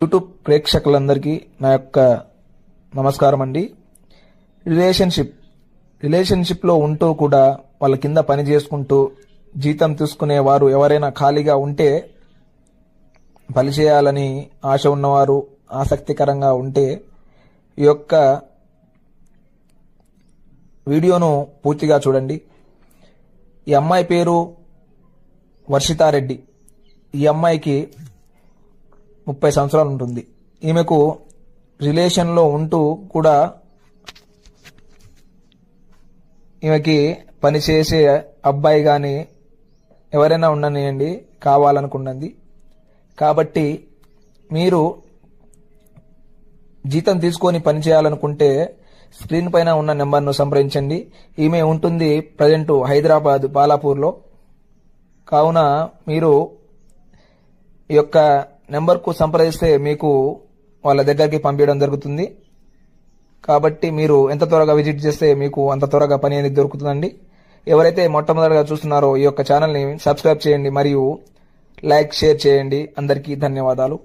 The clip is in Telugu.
యూట్యూబ్ ప్రేక్షకులందరికీ నా యొక్క నమస్కారం అండి. రిలేషన్షిప్లో ఉంటూ కూడా వాళ్ళ కింద పని చేసుకుంటూ జీతం తీసుకునే వారు ఎవరైనా ఖాళీగా ఉంటే, పని చేయాలని ఆశ ఉన్నవారు ఆసక్తికరంగా ఉంటే ఈ యొక్క వీడియోను పూర్తిగా చూడండి. ఈ అమ్మాయి పేరు వర్షితారెడ్డి. ఈ అమ్మాయికి 30 సంవత్సరాలు ఉంటుంది. ఈమెకు రిలేషన్లో ఉంటూ కూడా ఈమెకి పనిచేసే అబ్బాయి కానీ ఎవరైనా ఉండనియండి కావాలనుకున్నది. కాబట్టి మీరు జీతం తీసుకొని పని చేయాలనుకుంటే స్క్రీన్ పైన ఉన్న నెంబర్ను సంప్రదించండి. ఈమె ఉంటుంది ప్రజెంట్ హైదరాబాద్ బాలాపూర్లో. కావున మీరు ఈ యొక్క నెంబర్కు సంప్రదిస్తే మీకు వాళ్ళ దగ్గరికి పంపించడం జరుగుతుంది. కాబట్టి మీరు ఎంత త్వరగా విజిట్ చేస్తే మీకు అంత త్వరగా పని అనేది దొరుకుతుందండి. ఎవరైతే మొట్టమొదటిగా చూస్తున్నారో ఈ యొక్క ఛానల్ని సబ్స్క్రైబ్ చేయండి మరియు లైక్, షేర్ చేయండి. అందరికీ ధన్యవాదాలు.